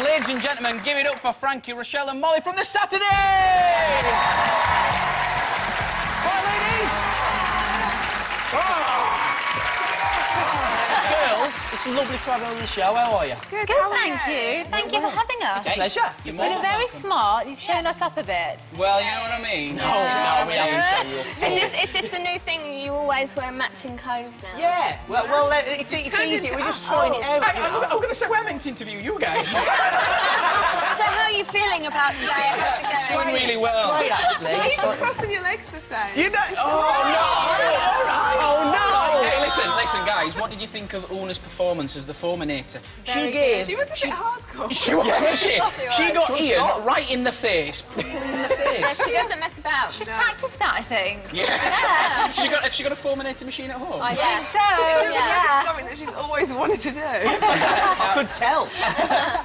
ladies and gentlemen, give it up for Frankie, Rochelle and Mollie from the Saturday! Hi, ladies! Girls, it's lovely to have you on the show. How are you? Good, thank you. Thank you for having us. It's a pleasure. You've been very smart. You've shown us up a bit. Well, you know what I mean? No, we haven't shown you up. Is this the new thing? You always wear matching clothes now? Yeah, well it's easy. We're just trying it out. I'm going to say we're meant to interview you guys. So how are you feeling about today? It's going really well. Great, actually. Why are you crossing your legs the same? Do you know? Oh, no! Hey, listen, guys. What did you think of Una's performance as the Fulminator? She was a bit hardcore. She was, wasn't she? She got Ian right in the face. Yeah, she doesn't mess about. She's practiced that, I think. Yeah. Has she got a Fulminator machine at home? I think so. Yeah. It's something that she's always wanted to do. I could tell.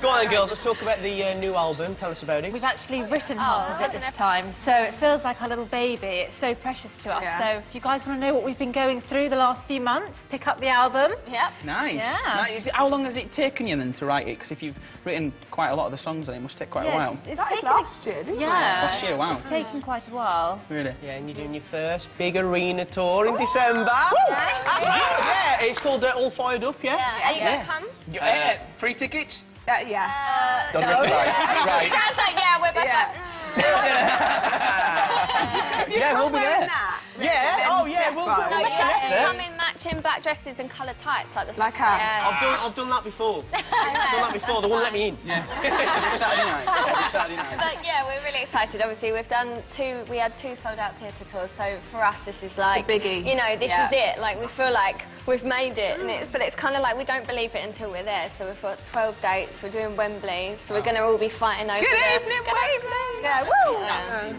Go on then, girls, let's talk about the new album. Tell us about it. We've actually written half of it this time, so it feels like our little baby. It's so precious to us. Yeah. So if you guys want to know what we've been going through the last few months, pick up the album. Yep. Nice. Yeah. Nice. How long has it taken you then to write it? Because if you've written quite a lot of the songs, then it must take quite a while. It's That was taken last year, didn't it? Last year, wow. It's taken quite a while. Really? Yeah, and you're doing your first big arena tour in December. That's right. Yeah, it's called All Fired Up, yeah? Are you going to come? Free tickets? Yeah. Don't have to right. Sounds like, yeah, we're both like... Yeah, we'll be there. Yeah, oh yeah, we'll No, make you an have to effort. come in matching black dresses and coloured tights like the Like us. I've done that before. They wouldn't let me in. Yeah. Saturday night. Saturday night. But yeah, we're really excited. Obviously, we had two sold-out theatre tours, so for us, this is like The biggie. You know, this is it. Like we feel like we've made it, but it's kind of like we don't believe it until we're there. So we've got 12 dates. We're doing Wembley, so we're going to all be fighting over Good there. evening, Wembley. Yeah, woo!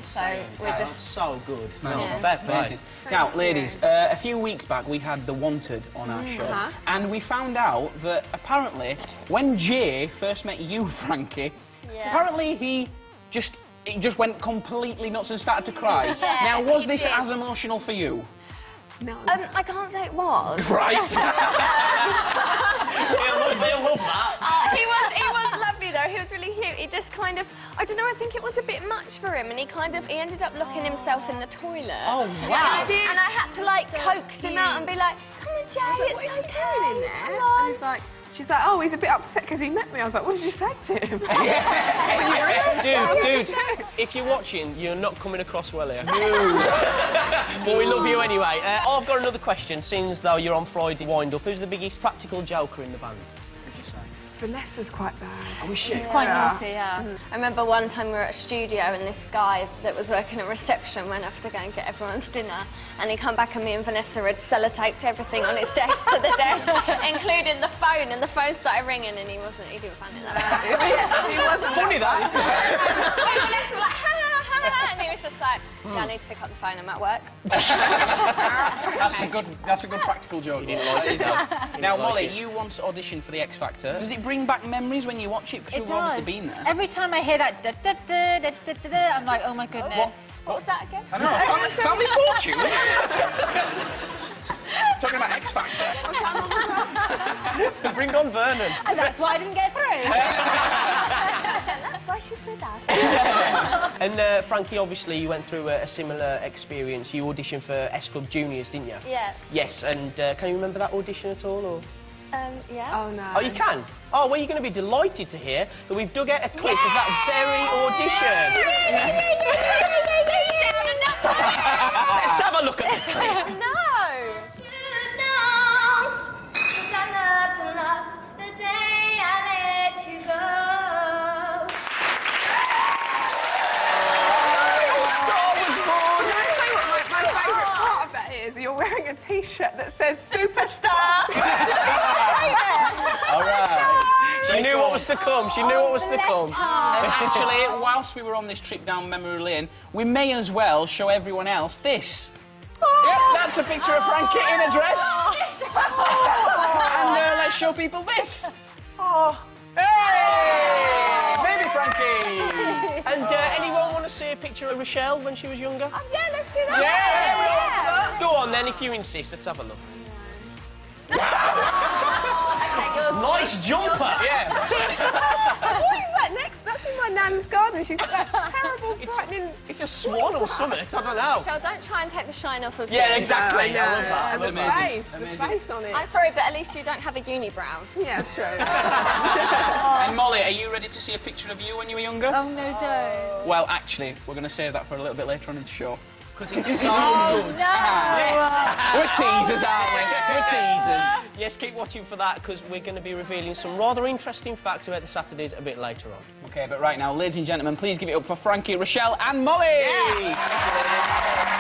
So we're just So good. No, Yeah. fair play. Amazing. Now, ladies, a few weeks back we had The Wanted on our show, and we found out that apparently when Jay first met you, Frankie, apparently he just went completely nuts and started to cry. Yeah, now, was he this did. as emotional for you? No. I can't say it was. Right. They'll love that. He was lovely though. He was really cute. He just kind of, I don't know. I think it was a bit much for him, and he ended up locking himself in the toilet. Oh, wow. And I had to like coax him out and be like, "Come on, Jay, What is it's he okay." doing in there? Come on. And he's like, she's like, oh, he's a bit upset because he met me. I was like, what did you say to him? Dude, if you're watching, you're not coming across well here. But we love you anyway. I've got another question, seeing as though you're on Friday wind-up. Who's the biggest practical joker in the band? Vanessa's quite bad. She's quite naughty, yeah. I remember one time we were at a studio and this guy that was working at reception went off to go and get everyone's dinner, and he come back and me and Vanessa had sellotaped everything on his desk to the desk, including the phone, and the phone started ringing and he didn't find it that bad. He wasn't Funny that. And Vanessa was like, ha, and he was just like, yeah, I need to pick up the phone, I'm at work. That's a good practical joke. Now, Mollie, you once auditioned for the X Factor. Does it bring back memories when you watch it? Because It you've obviously does. been there. Every time I hear that da-da-da-da-da-da-da, I'm like, oh my goodness. What was that again? I know. Family Fortunes. Talking about X Factor. Bring on Vernon. And that's why I didn't get through. That's why she's with us. And Frankie, obviously, you went through a similar experience. You auditioned for S Club Juniors, didn't you? Yeah. Yes, and can you remember that audition at all? Or? Yeah. Oh, no. Oh, you can? Oh, well, you're going to be delighted to hear that we've dug out a clip of that very audition. Let's have a look at the clip. No. You're wearing a T-shirt that says Superstar. All right. She knew what was to come. She knew what was to come. Actually, whilst we were on this trip down memory lane, we may as well show everyone else this. Yep, that's a picture of Frankie in a dress. And let's show people this. Oh. Hey! Baby Frankie! And anyone want to see a picture of Rochelle when she was younger? Yeah, let's do that. Yeah! Go on then, if you insist. Let's have a look. Okay, yours. Nice jumper! Yeah. what is that? Sam's garden. She's got that terrible, frightening... It's a swan or something, I don't know. Michelle, don't try and take the shine off of me. Yeah, exactly. Yeah, I love that. and the Amazing. face, the face on it. I'm sorry, but at least you don't have a unibrow. Yeah, that's true. And Molly, are you ready to see a picture of you when you were younger? Oh, no, don't. Well, actually, we're going to save that for a little bit later on in the show. Because it's so good. Yes. We're teasers, aren't we? We're teasers. Yes, keep watching for that, because we're going to be revealing some rather interesting facts about the Saturdays a bit later on. OK, but right now, ladies and gentlemen, please give it up for Frankie, Rochelle and Mollie! Yeah.